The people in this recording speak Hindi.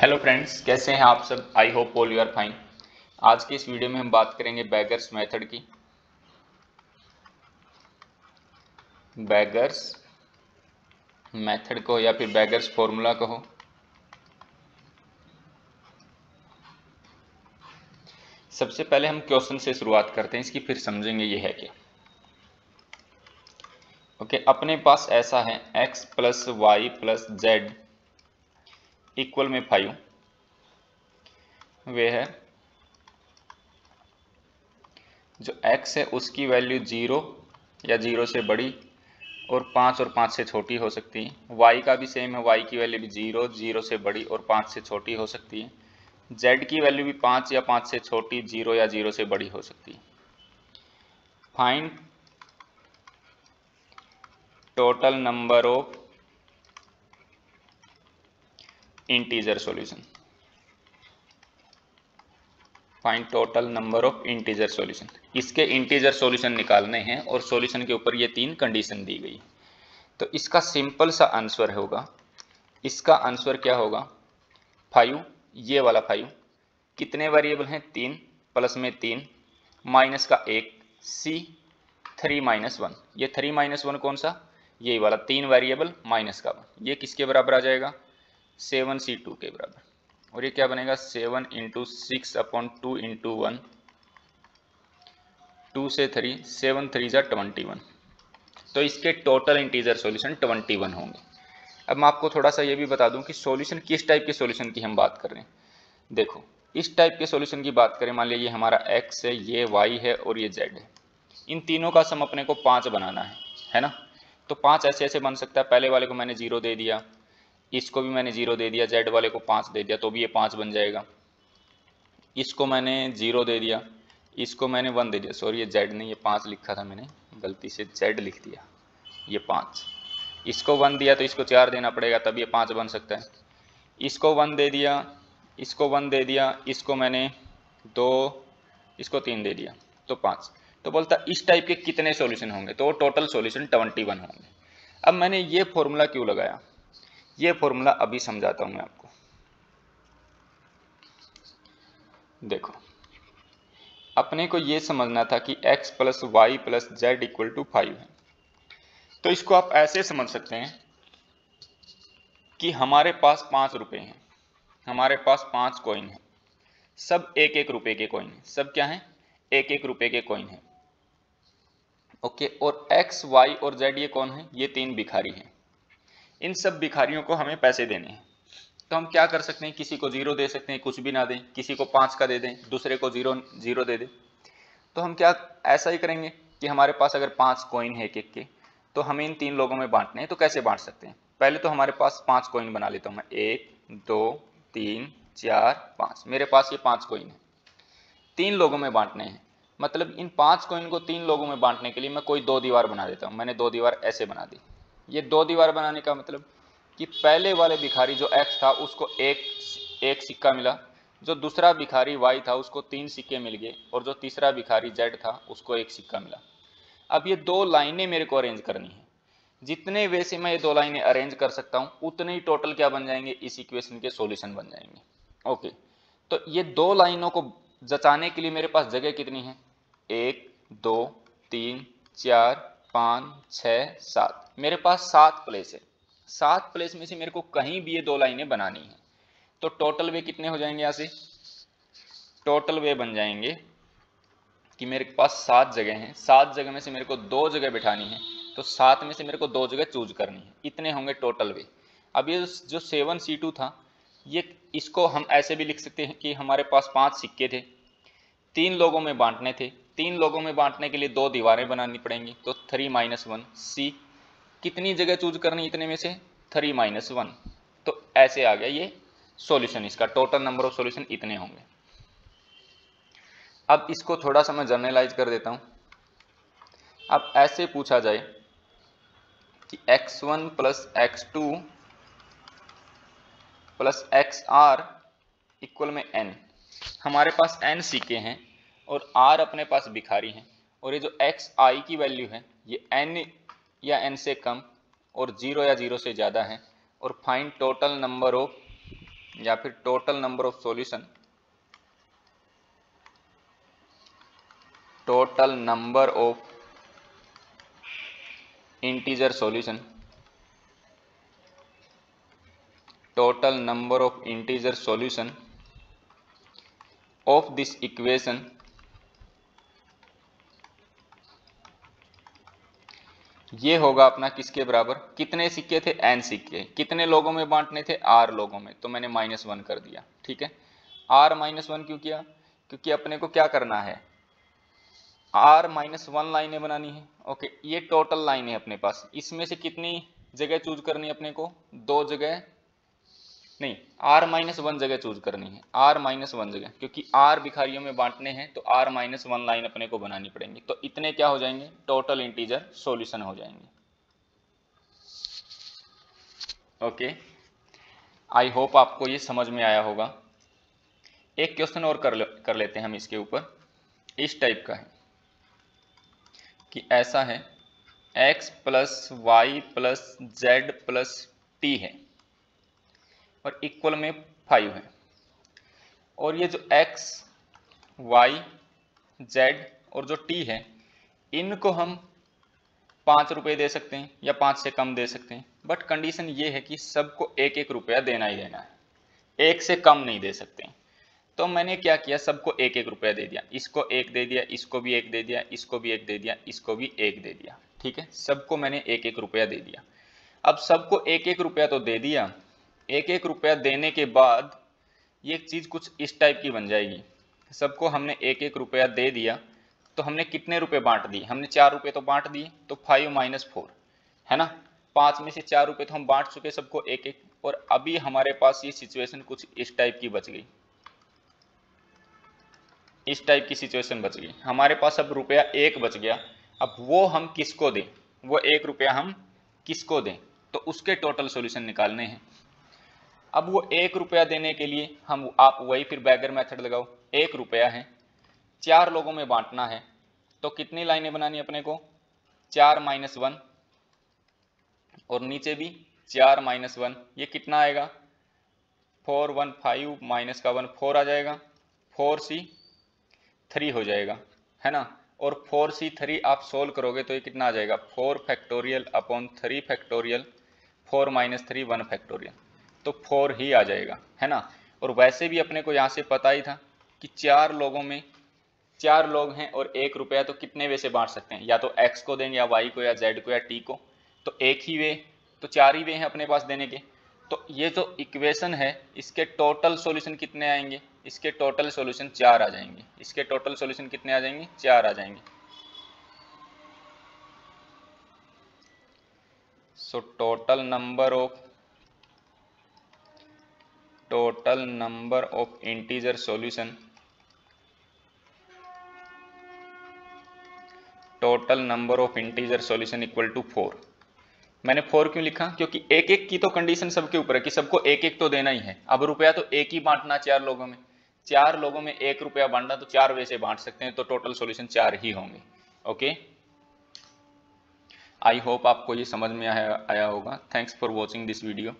हेलो फ्रेंड्स, कैसे हैं आप सब। I hope all you are fine. आज की इस वीडियो में हम बात करेंगे बैगर्स मेथड की। बैगर्स मेथड को या फिर बैगर्स फॉर्मूला कहो। सबसे पहले हम क्वेश्चन से शुरुआत करते हैं इसकी, फिर समझेंगे ये है क्या। ओके, अपने पास ऐसा है x plus y plus z equal में 5। वे है जो x है उसकी वैल्यू 0 या 0 से बड़ी और 5 से छोटी हो सकती है। y का भी सेम है, y की वैल्यू भी 0, 0 से बड़ी और 5 से छोटी हो सकती है। z की वैल्यू भी 5 या 5 से छोटी, 0 या 0 से बड़ी हो सकती है। Find total number of integer solution. Find total number of integer solution. इसके इंटीजर सॉल्यूशन निकालने हैं और सॉल्यूशन के ऊपर ये 3 कंडीशन दी गई। तो इसका सिंपल सा आंसर होगा, इसका आंसर क्या होगा 5, ये वाला 5। कितने वेरिएबल हैं 3, प्लस में 3 माइनस का 1 सी 3 माइनस 1। ये 3 माइनस 1 कौन सा, यही वाला 3 वेरिएबल माइनस का 1। ये किसके बराबर आ जाएगा 7c2 के बराबर। और ये क्या बनेगा 7 इंटू 6/2 इंटू 1, 2 से 3, 7 3 जा 21। तो इसके टोटल इंटीजर सॉल्यूशन 21 होंगे। अब मैं आपको थोड़ा सा ये भी बता दूं कि सॉल्यूशन किस टाइप के सॉल्यूशन की हम बात कर रहे हैं। देखो, इस टाइप के सॉल्यूशन की बात करें, मान लीजिए ये हमारा x है, ये y है और ये z है। इन तीनों का सम अपने को 5 बनाना है ना। तो 5 ऐसे ऐसे बन सकता है। पहले वाले को मैंने 0 दे दिया, इसको भी मैंने 0 दे दिया, z वाले को 5 दे दिया तो भी ये 5 बन जाएगा। इसको मैंने 0 दे दिया, इसको मैंने 1 दे दिया, सॉरी ये z नहीं, ये 5 लिखा था मैंने, गलती से z लिख दिया, ये 5। इसको 1 दिया तो इसको 4 देना पड़ेगा तब ये 5 बन सकता है। इसको 1 दे दिया, इसको 1 दे दिया, इसको मैंने 2, इसको 3 दे दिया तो 5। तो बोलता इस टाइप के कितने सॉल्यूशन होंगे, तो टोटल सॉल्यूशन 21 होंगे। अब मैंने ये फॉर्मूला क्यों लगाया, ये फॉर्मूला अभी समझाता हूं मैं आपको। देखो, अपने को ये समझना था कि x plus y plus z equal to 5 है। तो इसको आप ऐसे समझ सकते हैं कि हमारे पास 5 रुपए हैं, हमारे पास 5 कॉइन है, सब 1-1 रुपए के कॉइन है। सब क्या है 1-1 रुपए के कॉइन है। ओके, और x y और z ये कौन है, ये 3 भिखारी हैं। इन सब भिखारियों को हमें पैसे देने हैं। तो हम क्या कर सकते हैं, किसी को 0 दे सकते हैं, कुछ भी ना दें, किसी को 5 का दे दें, दूसरे को 0 दे दें। तो हम क्या ऐसा ही करेंगे कि हमारे पास अगर 5 कॉइन है एक के, तो हमें इन 3 लोगों में बांटने हैं। तो कैसे बांट सकते हैं, पहले तो हमारे पास 5 कॉइन बना लेता हूं मैं, 1 2 3 4 5। मेरे पास ये 5 कॉइन है, 3 लोगों में बांटने हैं। मतलब इन 5 कॉइन को 3 लोगों में बांटने के लिए मैं कोई 2 दीवार बना देता हूं। मैंने 2 दीवार ऐसे बना दी। ये 2 दीवार बनाने का मतलब कि पहले वाले भिखारी जो x था उसको एक सिक्का मिला, जो दूसरा भिखारी y था उसको 3 सिक्के मिल गए, और जो तीसरा भिखारी z था उसको 1 सिक्का मिला। अब ये 2 लाइनें मेरे को अरेंज करनी है। जितने वे से मैं ये 2 लाइनें अरेंज कर सकता हूं उतने ही टोटल क्या बन जाएंगे, इस इक्वेशन के सॉल्यूशन बन जाएंगे। ओके, तो ये 2 लाइनों को जचाने के लिए मेरे पास जगह कितनी है, 1 2 3 4 5 6 7। मेरे पास 7 प्लेस है। 7 प्लेस में से मेरे को कहीं भी ये 2 लाइनें बनानी है। तो टोटल वे कितने हो जाएंगे, यहां से टोटल वे बन जाएंगे कि मेरे पास 7 जगह हैं, 7 जगह में से मेरे को 2 जगह बिठानी है, तो 7 में से मेरे को 2 जगह चूज करनी है। इतने होंगे टोटल वे। अब ये जो 7c2 था, ये इसको हम ऐसे भी लिख सकते हैं कि हमारे पास 5 सिक्के थे, 3 लोगों में बांटने थे। 3 लोगों में बांटने के लिए 2 दीवारें बनानी पड़ेंगी, तो 3 - 1 सी। कितनी जगह चूज करनी इतने में से, 3 - 1। तो ऐसे आ गया ये सॉल्यूशन, इसका टोटल नंबर ऑफ सॉल्यूशन इतने होंगे। अब इसको थोड़ा सा मैं जनरलाइज कर देता हूं। अब ऐसे पूछा जाए कि x1 plus x2 plus xr equal में n। हमारे पास n सिक्के हैं और r अपने पास भिखारी हैं, और ये जो xi की वैल्यू है ये n या n से कम और 0 या 0 से ज़्यादा है। और फाइंड टोटल नंबर ऑफ या फिर total number of solution, total number of integer solution, total number of integer solution of this equation ये होगा अपना किसके बराबर, कितने सिक्के थे, n सिक्के, कितने लोगों में बांटने थे, r लोगों में, तो मैंने -1 कर दिया। ठीक है, r -1 क्यों किया, क्योंकि अपने को क्या करना है, r -1 लाइनें बनानी है। ओके, ये टोटल लाइन है अपने पास, इसमें से कितनी जगह चूज करनी है अपने को, 2 जगह नहीं, r-1 जगह चूज करनी है, r-1 जगह, क्योंकि r भिखारियों में बांटने हैं तो r-1 लाइन अपने को बनानी पड़ेंगी। तो इतने क्या हो जाएंगे, टोटल इंटीजर सॉल्यूशन हो जाएंगे। ओके, आई होप आपको ये समझ में आया होगा। एक क्वेश्चन और कर लेते हैं हम इसके ऊपर, इस टाइप का है कि ऐसा है x + y + z + t है और इक्वल में 5 है, और ये जो x, y, z और जो t है, इनको हम 5 रुपये दे सकते हैं या 5 से कम दे सकते हैं, बट कंडीशन ये है कि सबको 1-1 रुपया देना ही देना है, 1 से कम नहीं दे सकते। तो मैंने क्या किया, सबको 1-1 रुपया दे दिया, इसको 1 दे दिया, इसको भी 1 दे दिया, इसको भी 1 दे दिया, इसको भी 1 दे दिया। ठीक है, सबको मैंने 1-1 रुपया दे दिया। अब सबको 1-1 रुपया तो दे दिया, 1-1 रुपया देने के बाद ये चीज़ कुछ इस टाइप की बन जाएगी। सबको हमने 1-1 रुपया दे दिया, तो हमने कितने रुपए बांट दिए, हमने 4 रुपये तो बांट दिए, तो 5 - 4 है ना, 5 में से 4 रुपये तो हम बांट चुके सबको 1-1, और अभी हमारे पास ये सिचुएशन कुछ इस टाइप की बच गई, इस टाइप की सिचुएशन बच गई हमारे पास। अब रुपया 1 बच गया, अब वो हम किसको दें, वो 1 रुपया हम किसको दें, तो उसके टोटल सॉल्यूशन निकालने हैं। अब वो 1 रुपया देने के लिए हम, आप वही फिर बैगर मेथड लगाओ, 1 रुपया है, 4 लोगों में बांटना है, तो कितनी लाइनें बनानी अपने को, 4 - 1 और नीचे भी 4 - 1, ये कितना आएगा, 4 1 5 माइनस का 1 4 आ जाएगा, 4c 3 हो जाएगा, है ना। और 4c3 आप सोल्व करोगे तो ये कितना आ जाएगा, 4 फैक्टोरियल अपॉन 3 फैक्टोरियल, 4 - 3 1 फैक्टोरियल, तो 4 ही आ जाएगा, है ना। और वैसे भी अपने को यहाँ से पता ही था कि 4 लोगों में 4 लोग हैं और 1 रुपया, तो कितने वे से बांट सकते हैं, या तो x को देंगे या y को या z को या t को, तो एक ही वे, तो 4 ही वे हैं अपने पास देने के। तो ये जो इक्वेशन है इसके टोटल सॉल्यूशन कितने आएंगे, इसके टोटल सॉल्यूशन 4 आ जाएंगे, इसके टोटल सॉल्यूशन कितने आ जाएंगे, 4 आ जाएंगे। सो total number of integer solution, total number of integer solution equal to 4। मैंने 4 क्यों लिखा, क्योंकि 1-1 की तो कंडीशन सबके ऊपर है कि सबको 1-1 तो देना ही है। अब रुपया तो 1 ही बांटना 4 लोगों में, 4 लोगों में 1 रुपया बांटना, तो 4 वे से बांट सकते हैं, तो टोटल सॉल्यूशन 4 ही होंगे। ओके, आई होप आपको ये समझ में आया होगा। Thanks for watching this video.